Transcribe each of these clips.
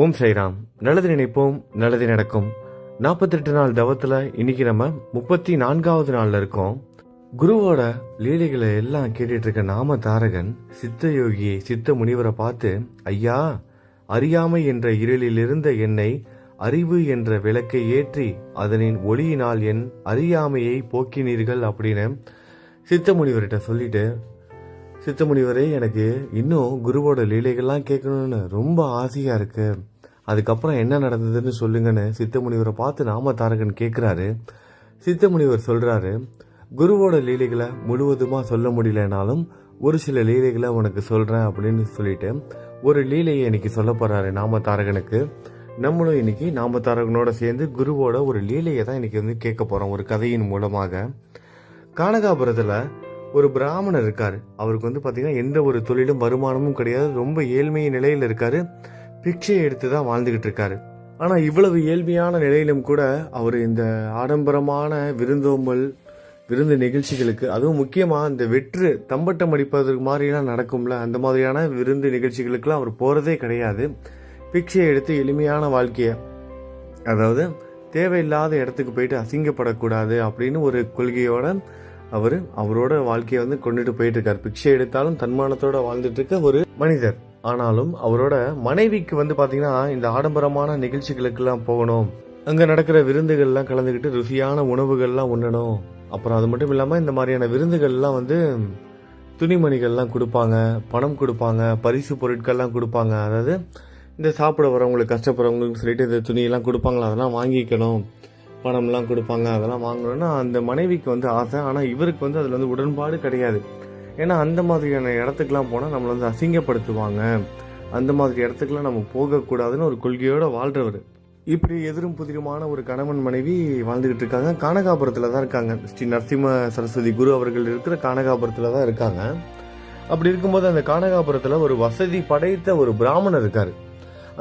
ஓம் சாய்ராம். நல்லது நினைப்போம், நல்லது நடக்கும். 48 நாள் தவத்தில் இன்னைக்கு நம்ம 34வது நாளில் இருக்கோம். குருவோட லீலைகளை எல்லாம் கேட்டுட்டு இருக்க நாம தாரகன் சித்த யோகியை சித்த முனிவரை பார்த்து, ஐயா, அறியாமை என்ற இருளில் இருந்த என்னை அறிவு என்ற விளக்கை ஏற்றி அதனின் ஒளியினால் என் அறியாமையை போக்கினீர்கள் அப்படின்னு சித்த முனிவர்கிட்ட சொல்லிட்டு, சித்த முனிவரே, எனக்கு இன்னும் குருவோட லீலைகள்லாம் கேட்கணும்னு ரொம்ப ஆசையா இருக்கு, அதுக்கப்புறம் என்ன நடந்ததுன்னு சொல்லுங்கன்னு சித்த முனிவரை பார்த்து நாம தாரகன் கேட்குறாரு. சித்த முனிவர் சொல்றாரு, குருவோட லீலைகளை முழுவதுமா சொல்ல முடியலனாலும் ஒரு சில லீலைகளை உனக்கு சொல்றேன் அப்படின்னு சொல்லிட்டு ஒரு லீலையை இன்னைக்கு சொல்ல போறாரு நாம தாரகனுக்கு. நம்மளும் இன்னைக்கு நாம தாரகனோட சேர்ந்து குருவோட ஒரு லீலையை தான் இன்னைக்கு கேட்க போறோம் ஒரு கதையின் மூலமாக. கானகாபுரத்துல ஒரு பிராமணர் இருக்காரு. அவருக்கு பாத்தீங்கன்னா எந்த ஒரு தொழிலும் வருமானமும் கிடையாது, ரொம்ப ஏழ்மை நிலையில இருக்காரு, பிச்சை எடுத்து தான் வாழ்ந்துகிட்டு இருக்காரு. ஆனா இவ்வளவு ஏழ்மையான நிலையிலும் கூட அவர் இந்த ஆடம்பரமான விருந்து நிகழ்ச்சிகளுக்கு, அதுவும் முக்கியமா இந்த வெற்று தம்பட்டம் அடிப்பதற்கு மாதிரிலாம் நடக்கும்ல, அந்த மாதிரியான விருந்து நிகழ்ச்சிகளுக்கெல்லாம் அவர் போறதே கிடையாது. பிச்சை எடுத்து எளிமையான வாழ்க்கைய, அதாவது தேவையில்லாத இடத்துக்கு போயிட்டு அசிங்கப்படக்கூடாது அப்படின்னு ஒரு கொள்கையோட அவரோட வாழ்க்கையை கொண்டுட்டு போயிட்டு இருக்காரு. பிச்சை எடுத்தாலும் தன்மானத்தோட வாழ்ந்துட்டு இருக்க ஒரு மனிதர். ஆனாலும் அவரோட மனைவிக்கு பாத்தீங்கன்னா இந்த ஆடம்பரமான நிகழ்ச்சிகளுக்கெல்லாம் போகணும், அங்க நடக்கிற விருந்துகள்லாம் கலந்துக்கிட்டு ருசியான உணவுகள்லாம் உண்ணணும். அப்புறம் அது மட்டும் இல்லாம இந்த மாதிரியான விருந்துகள்லாம் துணிமணிகள்லாம் கொடுப்பாங்க, பணம் கொடுப்பாங்க, பரிசு பொருட்கள்லாம் கொடுப்பாங்க. அதாவது இந்த சாப்பிட வரவங்களுக்கு, கஷ்டப்படுறவங்களுக்கு சொல்லிட்டு இந்த துணியெல்லாம் கொடுப்பாங்களா, அதெல்லாம் வாங்கிக்கணும், பணம்லாம் கொடுப்பாங்க, அதெல்லாம் வாங்கணும்னா அந்த மனைவிக்கு ஆசை. ஆனால் இவருக்கு அதில் உடன்பாடு கிடையாது. ஏன்னா அந்த மாதிரியான இடத்துக்குலாம் போனால் நம்மளை அசிங்கப்படுத்துவாங்க, அந்த மாதிரி இடத்துக்குலாம் நம்ம போகக்கூடாதுன்னு ஒரு கொள்கையோடு வாழ்கிறவர். இப்படி எதிரும் புதிருமான ஒரு கணவன் மனைவி வாழ்ந்துகிட்டு இருக்காங்க. கானகாபுரத்தில் தான் இருக்காங்க. ஸ்ரீ நரசிம்ம சரஸ்வதி குரு அவர்கள் இருக்கிற கானகாபுரத்தில் தான் இருக்காங்க. அப்படி இருக்கும்போது அந்த கானகாபுரத்தில் ஒரு வசதி படைத்த ஒரு பிராமணர் இருக்காரு.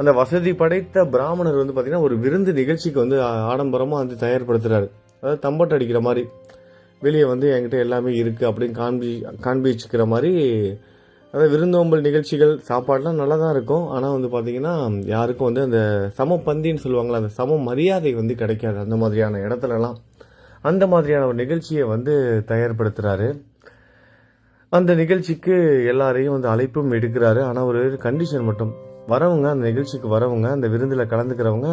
அந்த வசதி படைத்த பிராமணர் பாத்தீங்கன்னா ஒரு விருந்து நிகழ்ச்சிக்கு ஆடம்பரமா தயார்படுத்துறாரு. அதாவது தம்பட்டு அடிக்கிற மாதிரி வெளியே என்கிட்ட எல்லாமே இருக்கு அப்படின்னு காண்பிச்சுக்கிற மாதிரி. அதாவது விருந்தோம்பல் நிகழ்ச்சிகள் சாப்பாடுலாம் நல்லா தான் இருக்கும். ஆனால் பாத்தீங்கன்னா யாருக்கும் அந்த சம பந்தின்னு சொல்லுவாங்களா, அந்த சம மரியாதை கிடைக்காது அந்த மாதிரியான இடத்துலலாம். அந்த மாதிரியான ஒரு நிகழ்ச்சியை தயார்படுத்துறாரு. அந்த நிகழ்ச்சிக்கு எல்லாரையும் அழைப்பும் எடுக்கிறாரு. ஆனால் ஒரு கண்டிஷன் மட்டும், வரவங்க, அந்த நிகழ்ச்சிக்கு வரவங்க, அந்த விருந்தில் கலந்துக்கிறவங்க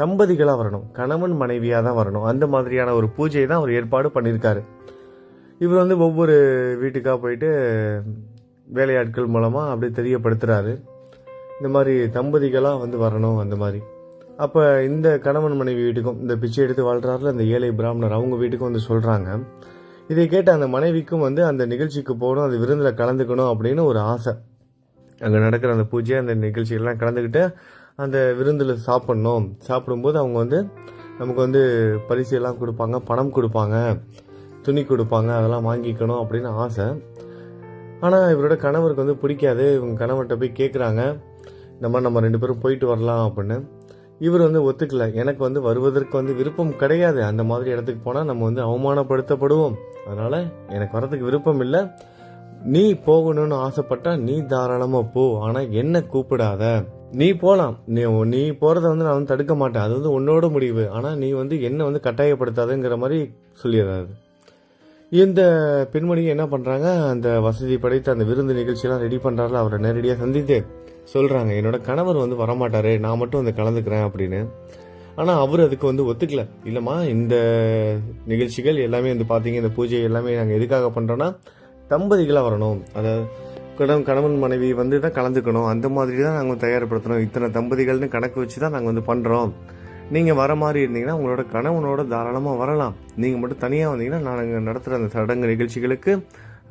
தம்பதிகளாக வரணும், கணவன் மனைவியாக தான் வரணும். அந்த மாதிரியான ஒரு பூஜையை தான் அவர் ஏற்பாடு பண்ணியிருக்காரு. இவர் ஒவ்வொரு வீட்டுக்காக போயிட்டு வேலையாட்கள் மூலமாக அப்படி தெரியப்படுத்துகிறாரு, இந்த மாதிரி தம்பதிகளாக வரணும் அந்த மாதிரி. அப்போ இந்த கணவன் மனைவி வீட்டுக்கும், இந்த பிச்சை எடுத்து வாழ்கிறாருல அந்த ஏழை பிராமணர், அவங்க வீட்டுக்கும் சொல்கிறாங்க. இதை கேட்ட அந்த மனைவிக்கும் அந்த நிகழ்ச்சிக்கு போகணும், அந்த விருந்தில் கலந்துக்கணும் அப்படின்னு ஒரு ஆசை. அங்கே நடக்கிற அந்த பூஜை, அந்த நிகழ்ச்சிகள்லாம் கலந்துக்கிட்டு அந்த விருந்தில் சாப்பிடும்போது அவங்க நமக்கு பரிசு எல்லாம் கொடுப்பாங்க, பணம் கொடுப்பாங்க, துணி கொடுப்பாங்க, அதெல்லாம் வாங்கிக்கணும் அப்படின்னு ஆசை. ஆனால் இவரோட கணவருக்கு பிடிக்காது. இவங்க கணவர்கிட்ட போய் கேட்குறாங்க, இந்த மாதிரி நம்ம 2 பேரும் போயிட்டு வரலாம் அப்படின்னு. இவர் ஒத்துக்கல. எனக்கு வருவதற்கு விருப்பம் கிடையாது, அந்த மாதிரி இடத்துக்கு போனால் நம்ம அவமானப்படுத்தப்படுவோம், அதனால எனக்கு வரதுக்கு விருப்பம் இல்லை. நீ போகணும்னு ஆசைப்பட்டா நீ தாராளமா போ, ஆனா என்ன கூப்பிடாத. நீ போலாம், நீ போறத நான் தடுக்க மாட்டேன், அது உன்னோட முடிவு, ஆனா நீ என்ன கட்டாயப்படுத்தாதுங்கிற மாதிரி சொல்லிடுறாரு. இந்த பெண்மணி என்ன பண்றாங்க, அந்த வசதி படைத்த அந்த விருந்து நிகழ்ச்சியெல்லாம் ரெடி பண்றாரு. அவரை நேரடியாக சந்தித்து சொல்றாங்க, என்னோட கணவர் வரமாட்டாரு, நான் மட்டும் கலந்துக்கிறேன் அப்படின்னு. ஆனா அவர் அதுக்கு ஒத்துக்கல. இல்லம்மா, இந்த நிகழ்ச்சிகள் எல்லாமே பாத்தீங்க, இந்த பூஜை எல்லாமே நாங்க எதுக்காக பண்றோம்னா தம்பதிகளாக வரணும், அதாவது கணவன் மனைவி தான் கலந்துக்கணும், அந்த மாதிரி தான் நாங்கள் தயார்படுத்தணும், இத்தனை தம்பதிகள்னு கணக்கு வச்சு தான் நாங்கள் பண்ணுறோம். நீங்கள் வர மாதிரி இருந்தீங்கன்னா உங்களோட கணவனோட தாராளமாக வரலாம், நீங்கள் மட்டும் தனியாக வந்தீங்கன்னா நாங்கள் நடத்துகிற அந்த சடங்கு நிகழ்ச்சிகளுக்கு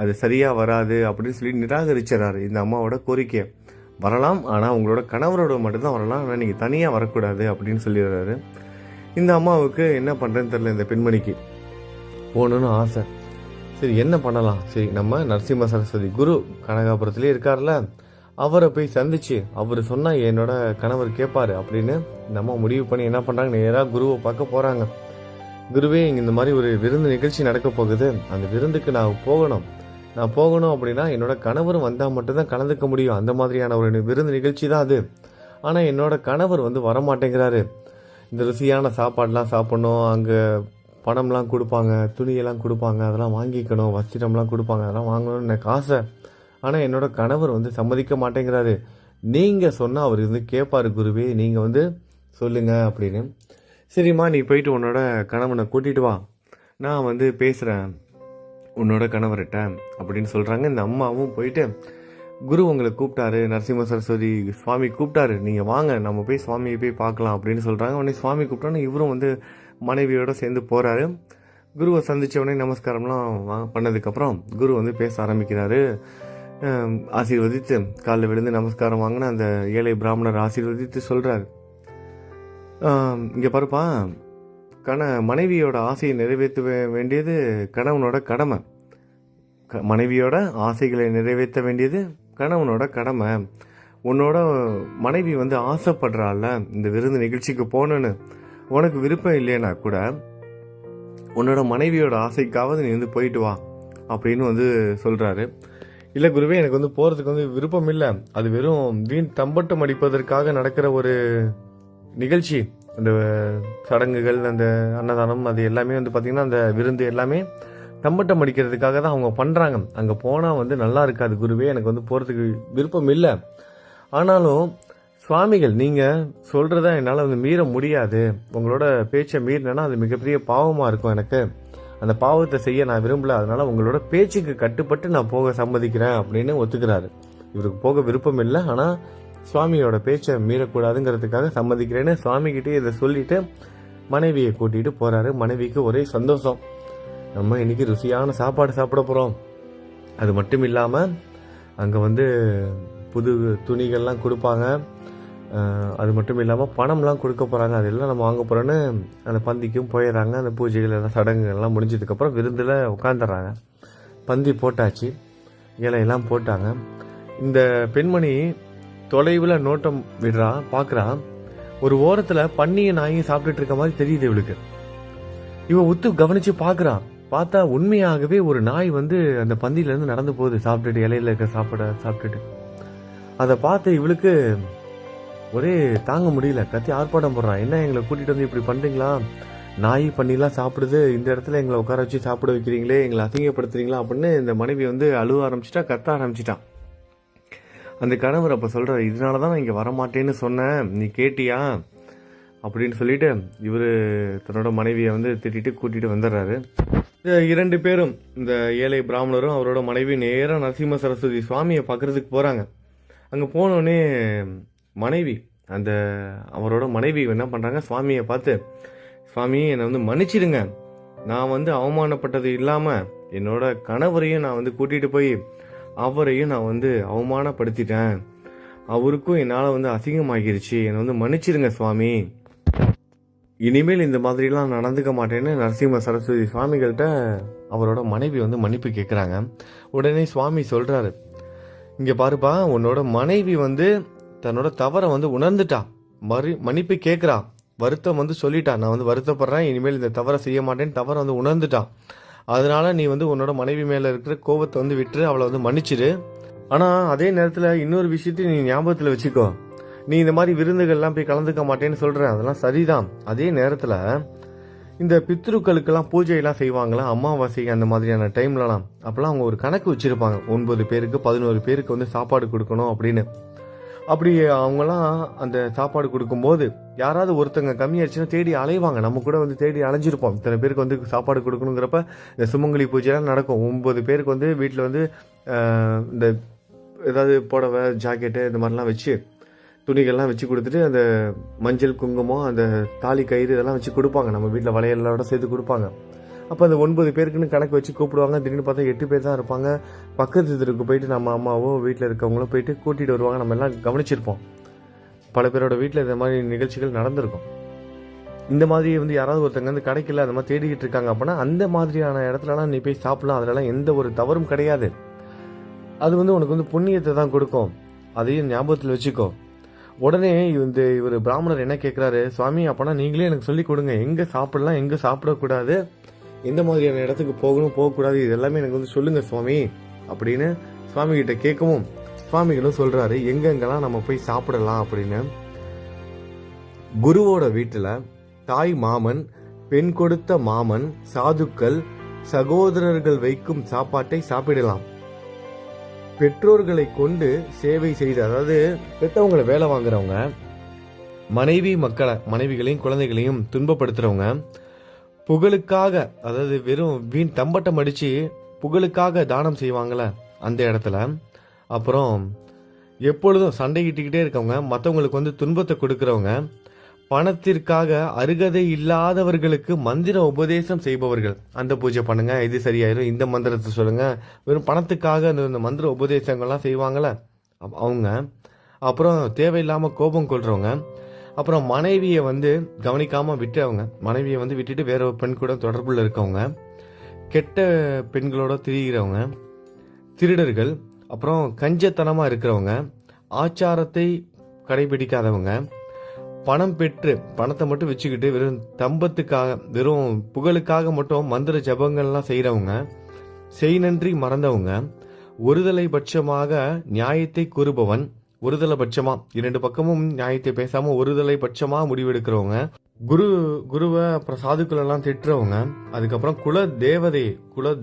அது சரியாக வராது அப்படின்னு சொல்லி நிராகரிச்சிடறாரு இந்த அம்மாவோட கோரிக்கையை. வரலாம், ஆனால் உங்களோட கணவரோட மட்டும்தான் வரலாம், ஆனால் நீங்கள் தனியாக வரக்கூடாது அப்படின்னு சொல்லிடுறாரு. இந்த அம்மாவுக்கு என்ன பண்ணுறேன்னு தெரியல. இந்த பெண்மணிக்கு போகணுன்னு ஆசை. சரி, என்ன பண்ணலாம், சரி நம்ம நரசிம்ம சரஸ்வதி குரு கனகாபுரத்திலே இருக்கார்ல, அவரை போய் சந்திச்சு அவர் சொன்னா என்னோட கணவர் கேட்பாரு அப்படின்னு நம்ம முடிவு பண்ணி என்ன பண்றாங்க, நேராக குருவை பார்க்க போறாங்க. குருவே, இங்க இந்த மாதிரி ஒரு விருந்து நிகழ்ச்சி நடக்க போகுது, அந்த விருந்துக்கு நான் போகணும் அப்படின்னா என்னோட கணவரும் வந்தா மட்டும்தான் கலந்துக்க முடியும், அந்த மாதிரியான ஒரு விருந்து நிகழ்ச்சி தான் அது. ஆனால் என்னோட கணவர் வந்து வரமாட்டேங்கிறாரு. இந்த ருசியான சாப்பாடெலாம் சாப்பிட்ணும், அங்கே பணம்லாம் கொடுப்பாங்க, துணியெல்லாம் கொடுப்பாங்க, அதெல்லாம் வாங்கிக்கணும், வஸ்திரம்லாம் கொடுப்பாங்க, அதெல்லாம் வாங்கணும்னு எனக்கு ஆசை. ஆனால் என்னோட கணவர் வந்து சம்மதிக்க மாட்டேங்கிறாரு. நீங்கள் சொன்னால் அவர் வந்து கேட்பாரு குருவே, நீங்கள் வந்து சொல்லுங்க அப்படின்னு. சரிம்மா, நீ போயிட்டு உன்னோட கணவனை கூட்டிகிட்டு வா, நான் வந்து பேசுகிறேன் உன்னோட கணவர்கிட்ட அப்படின்னு சொல்கிறாங்க. இந்த அம்மாவும் போயிட்டு, குரு உங்களை கூப்பிட்டாரு, நரசிம்ம சரஸ்வதி சுவாமி கூப்பிட்டாரு, நீங்கள் வாங்க நம்ம போய் சுவாமியை போய் பார்க்கலாம் அப்படின்னு சொல்கிறாங்க. உடனே சுவாமி கூப்பிட்டோன்னே இவரும் வந்து மனைவியோடு சேர்ந்து போகிறாரு. குருவை சந்தித்த உடனே நமஸ்காரம்லாம் பண்ணதுக்கப்புறம் குரு வந்து பேச ஆரம்பிக்கிறாரு. ஆசீர்வதித்து காலில் விழுந்து நமஸ்காரம் வாங்கின அந்த ஏழை பிராமணர் ஆசீர்வதித்து சொல்கிறாரு, இங்கே பாருப்பா, மனைவியோட ஆசையை நிறைவேற்ற வேண்டியது கணவனோட கடமை. மனைவியோட ஆசைகளை நிறைவேற்ற வேண்டியது கணவனோட கடமை. உன்னோட மனைவி வந்து ஆசைப்படுறாள் இந்த விருந்து நிகழ்ச்சிக்கு போகணுன்னு, உனக்கு விருப்பம் இல்லைன்னா கூட உன்னோட மனைவியோட ஆசைக்காவது நீ வந்து போயிட்டு வா அப்படின்னு வந்து சொல்கிறாரு. இல்லை குருவே, எனக்கு வந்து போகிறதுக்கு வந்து விருப்பம் இல்லை, அது வெறும் வீண் தம்பட்டம் அடிப்பதற்காக நடக்கிற ஒரு நிகழ்ச்சி. அந்த சடங்குகள், அந்த அன்னதானம், அது எல்லாமே வந்து பார்த்திங்கன்னா அந்த விருந்து எல்லாமே தம்பட்டம் அடிக்கிறதுக்காக தான் அவங்க பண்ணுறாங்க. அங்கே போனால் வந்து நல்லா இருக்காது குருவே, எனக்கு வந்து போகிறதுக்கு விருப்பம் இல்லை. ஆனாலும் சுவாமிகள், நீங்கள் சொல்கிறத என்னால் வந்து மீற முடியாது, உங்களோட பேச்சை மீறினேன்னா அது மிகப்பெரிய பாவமாக இருக்கும், எனக்கு அந்த பாவத்தை செய்ய நான் விரும்பல, அதனால் உங்களோட பேச்சுக்கு கட்டுப்பட்டு நான் போக சம்மதிக்கிறேன் அப்படின்னு ஒத்துக்கிறாரு. இவருக்கு போக விருப்பம் இல்லை, ஆனால் சுவாமியோட பேச்சை மீறக்கூடாதுங்கிறதுக்காக சம்மதிக்கிறேன்னு சுவாமிகிட்டே இதை சொல்லிட்டு மனைவியை கூட்டிகிட்டு போகிறாரு. மனைவிக்கு ஒரே சந்தோஷம், நம்ம இன்னைக்கு ருசியான சாப்பாடு சாப்பிட போகிறோம். அது மட்டும் இல்லாமல் அங்கே வந்து புது துணிகள்லாம் கொடுப்பாங்க, அது மட்டும் இல்லாமல் பணம்லாம் கொடுக்க போகிறாங்க, அதெல்லாம் நம்ம வாங்க போகிறோன்னு அந்த பந்திக்கும் போயிடுறாங்க. அந்த பூஜைகள் எல்லாம் சடங்குகள்லாம் முடிஞ்சதுக்கப்புறம் விருந்தில் உட்காந்துடுறாங்க. பந்தி போட்டாச்சு, இலையெல்லாம் போட்டாங்க. இந்த பெண்மணி தொலைவில் நோட்டம் விடுறா, பார்க்குறா. ஒரு ஓரத்தில் பன்னியும் நாயும் சாப்பிட்டுட்டு இருக்க மாதிரி தெரியுது இவளுக்கு. இவ உத்து கவனித்து பார்க்குறான். பார்த்தா உண்மையாகவே ஒரு நாய் வந்து அந்த பந்தியிலேருந்து நடந்து போகுது, சாப்பிட்டுட்டு இலையில இருக்க சாப்பிட்டுட்டு. அதை பார்த்து இவளுக்கு ஒரே தாங்க முடியல, கத்தி ஆர்ப்பாட்டம் போடுறான். என்ன எங்களை கூட்டிகிட்டு வந்து இப்படி பண்ணுறீங்களா, நாய் பண்ணிலாம் சாப்பிடுது, இந்த இடத்துல எங்களை உட்கார வச்சு சாப்பிட வைக்கிறீங்களே, எங்களை அசிங்கப்படுத்துறீங்களா அப்படின்னு இந்த மனைவி வந்து அழுவ ஆரம்பிச்சிட்டா, கத்த ஆரம்பிச்சிட்டான். அந்த கணவர் அப்போ சொல்கிறார், இதனால தான் நான் இங்கே வரமாட்டேன்னு சொன்னேன், நீ கேட்டியா அப்படின்னு சொல்லிட்டு இவர் தன்னோட மனைவியை வந்து திட்டிட்டு கூட்டிகிட்டு வந்துடுறாரு. இரண்டு பேரும், இந்த ஏழை பிராமணரும் அவரோட மனைவி நேராக நரசிம்ம சரஸ்வதி சுவாமியை பார்க்குறதுக்கு போகிறாங்க. அங்கே போனோடனே மனைவி, அந்த அவரோட மனைவி என்ன பண்ணுறாங்க, சுவாமியை பார்த்து, சுவாமி என்னை வந்து மன்னிச்சிடுங்க, நான் வந்து அவமானப்பட்டது இல்லாமல் என்னோட கணவரையும் நான் வந்து கூட்டிகிட்டு போய் அவரையும் நான் வந்து அவமானப்படுத்திட்டேன், அவருக்கும் என்னால் வந்து அசிங்கமாகிருச்சு, என்னை வந்து மன்னிச்சிடுங்க சுவாமி, இனிமேல் இந்த மாதிரிலாம் நடந்துக்க மாட்டேன்னு நரசிம்ம சரஸ்வதி சுவாமிகள்கிட்ட அவரோட மனைவி வந்து மன்னிப்பு கேட்குறாங்க. உடனே சுவாமி சொல்கிறாரு, இங்கே பாருப்பா, உன்னோட மனைவி வந்து தன்னோட தவறை வந்து உணர்ந்துட்டா, மன்னிப்பு கேட்குறா, வருத்தம் வந்து சொல்லிட்டா, நான் வந்து வருத்தப்படுறேன், இனிமேல் இந்த தவறை செய்ய மாட்டேன்னு தவறை வந்து உணர்ந்துட்டா, அதனால நீ வந்து உன்னோட மனைவி மேலே இருக்கிற கோபத்தை வந்து விட்டுரு, அவளை வந்து மன்னிச்சிடு. ஆனால் அதே நேரத்தில் இன்னொரு விஷயத்தையும் நீ ஞாபகத்தில் வச்சுக்கோ, நீ இந்த மாதிரி விருந்துகள்லாம் போய் கலந்துக்க மாட்டேன்னு சொல்கிறேன், அதெல்லாம் சரிதான். அதே நேரத்தில் இந்த பித்ருக்களுக்கெல்லாம் பூஜையெல்லாம் செய்வாங்களா, அமாவாசை அந்த மாதிரியான டைம்லலாம், அப்போல்லாம் அவங்க ஒரு கணக்கு வச்சுருப்பாங்க, 9 பேருக்கு 11 பேருக்கு வந்து சாப்பாடு கொடுக்கணும் அப்படின்னு. அப்படி அவங்களாம் அந்த சாப்பாடு கொடுக்கும்போது யாராவது ஒருத்தங்க கம்மியாச்சுன்னா தேடி அலைவாங்க, நம்ம கூட வந்து தேடி அலைஞ்சிருப்போம். இத்தனை பேருக்கு வந்து சாப்பாடு கொடுக்கணுங்கிறப்ப இந்த சுமங்கலி பூஜைலாம் நடக்கும். 9 பேருக்கு வந்து வீட்டில் வந்து இந்த ஏதாவது புடவை, ஜாக்கெட்டு இந்த மாதிரிலாம் வச்சு துணிகள்லாம் வச்சு கொடுத்துட்டு, அந்த மஞ்சள் குங்குமம், அந்த தாலி கயிறு இதெல்லாம் வச்சு கொடுப்பாங்க, நம்ம வீட்டில் வளையலோட சேர்த்து கொடுப்பாங்க. அப்போ அந்த 9 பேருக்குன்னு கணக்கு வச்சு கூப்பிடுவாங்க. திடீர்னு பார்த்தா 8 பேர் தான் இருப்பாங்க. பக்கத்து தெருக்கு போயிட்டு நம்ம அம்மாவோ வீட்டில் இருக்கவங்களோ போயிட்டு கூட்டிகிட்டு வருவாங்க. நம்ம எல்லாம் கவனிச்சிருப்போம், பல பேரோட வீட்டில் இந்த மாதிரி நிகழ்ச்சிகள் நடந்திருக்கும். இந்த மாதிரி வந்து யாராவது ஒருத்தங்க வந்து கிடைக்கல, அந்த மாதிரி தேடிக்கிட்டு இருக்காங்க அப்படின்னா அந்த மாதிரியான இடத்துலலாம் நீ போய் சாப்பிடலாம், அதெல்லாம் எந்த ஒரு தவறும் கிடையாது. அது வந்து உனக்கு வந்து புண்ணியத்தை தான் கொடுக்கும், அதையும் ஞாபகத்தில் வச்சுக்கோ. உடனே இவர் பிராமணர் என்ன கேட்குறாரு, சுவாமி அப்போனா நீங்களே எனக்கு சொல்லி கொடுங்க, எங்கே சாப்பிடலாம் எங்கே சாப்பிடக்கூடாது, எந்த மாதிரியான இடத்துக்கு போகணும் போகக்கூடாது, இது எல்லாமே எனக்கு வந்து சொல்லுங்க சுவாமி அப்படின்னு சுவாமி கிட்ட கேட்கவும் சுவாமிகளும் சொல்றாரு எங்கெங்கெல்லாம் நம்ம போய் சாப்பிடலாம் அப்படின்னு. குருவோட வீட்டுல தாய் மாமன், பெண் கொடுத்த மாமன், சாதுக்கள், சகோதரர்கள் வைக்கும் சாப்பாட்டை சாப்பிடலாம். பெற்றோர்களை கொண்டு சேவை செய்து, அதாவது பெற்றவங்களை வேலை வாங்குறவங்க, மனைவிகளையும் குழந்தைகளையும் துன்பப்படுத்துறவங்க, புகழுக்காக, அதாவது வெறும் வீண் தம்பட்டம் அடிச்சு புகழுக்காக தானம் செய்வாங்கல்ல அந்த இடத்துல, அப்புறம் எப்பொழுதும் சண்டையிட்டுக்கிட்டே இருக்கவங்க, மற்றவங்களுக்கு துன்பத்தை கொடுக்கறவங்க, பணத்திற்காக அருகதை இல்லாதவர்களுக்கு மந்திர உபதேசம் செய்பவர்கள், அந்த பூஜை பண்ணுங்க, இது சரியாயிரும், இந்த மந்திரத்தை சொல்லுங்க, வெறும் பணத்துக்காக இந்த மந்திர உபதேசங்கள்லாம் செய்வாங்கல்ல அவங்க, அப்புறம் தேவையில்லாம கோபம் கொள்றவங்க, அப்புறம் மனைவியை கவனிக்காம விட்டவங்க, மனைவியை விட்டுட்டு வேற ஒரு பெண் கூட தொடர்புல இருக்கவங்க, கெட்ட பெண்களோட திரிகிறவங்க, திருடர்கள், அப்புறம் கஞ்சத்தனமா இருக்கிறவங்க, ஆச்சாரத்தை கடைபிடிக்காதவங்க, பணம் பெற்று பணத்தை மட்டும் வச்சுக்கிட்டு வெறும் தம்பத்துக்காக, வெறும் புகழுக்காக மட்டும் மந்திர ஜபங்கள்லாம் செய்யறவங்க, செய் நன்றி மறந்தவங்க, ஒருதலை பட்சமாக நியாயத்தை கூறுபவன், ஒருதலை பட்சமா இரண்டு பக்கமும் நியாயத்தை பேசாம ஒருதலை பட்சமா முடிவெடுக்கிறவங்க, குருவை அப்புறம் சாதுக்கள் எல்லாம் திட்டுறவங்க, அதுக்கப்புறம் குல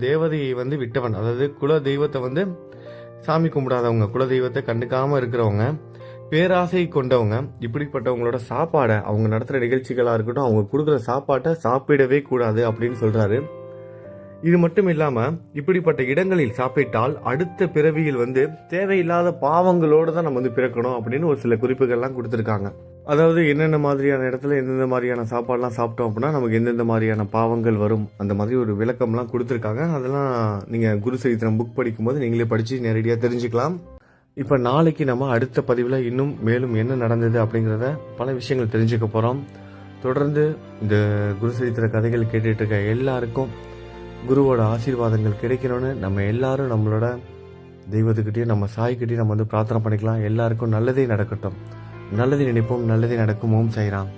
தேவதையை விட்டவன், அதாவது குல தெய்வத்தை சாமி கும்பிடாதவங்க, குல தெய்வத்தை கண்டுக்காம இருக்கிறவங்க, பேராசை கொண்டவங்க, இப்படிப்பட்டவங்களோட சாப்பாடை, அவங்க நடத்துற நிகழ்ச்சிகளா இருக்கட்டும், அவங்க கொடுக்குற சாப்பாட்டை சாப்பிடவே கூடாது அப்படின்னு சொல்றாரு. இது மட்டும் இல்லாம இப்படிப்பட்ட இடங்களில் சாப்பிட்டால் அடுத்த பிறவியில் தேவையில்லாத பாவங்களோட தான் நம்ம பிறக்கணும் அப்படின்னு ஒரு சில குறிப்புகள்லாம் கொடுத்துருக்காங்க. அதாவது என்னென்ன மாதிரியான இடத்துல எந்தெந்த மாதிரியான சாப்பாடுலாம் சாப்பிட்டோம் அப்படின்னா நமக்கு எந்தெந்த மாதிரியான பாவங்கள் வரும், அந்த மாதிரி ஒரு விளக்கம்லாம் கொடுத்துருக்காங்க. அதெல்லாம் நீங்க குரு சரித்திரம் புக் படிக்கும்போது நீங்களே படிச்சு நேரடியாக தெரிஞ்சுக்கலாம். இப்போ நாளைக்கு நம்ம அடுத்த பதிவில் இன்னும் மேலும் என்ன நடந்தது அப்படிங்கிறத பல விஷயங்கள் தெரிஞ்சுக்க போகிறோம். தொடர்ந்து இந்த குரு சரித்திர கதைகள் கேட்டுட்டு இருக்க எல்லாருக்கும் குருவோட ஆசீர்வாதங்கள் கிடைக்கணும்னு நம்ம எல்லாரும் நம்மளோட தெய்வத்துக்கிட்டேயும் நம்ம சாய்கிட்டையும் நம்ம பிரார்த்தனை பண்ணிக்கலாம். எல்லாருக்கும் நல்லதே நடக்கட்டும். நல்லதே நினைப்போம், நல்லதே நடக்கும். ஓம் சாய்ராம்.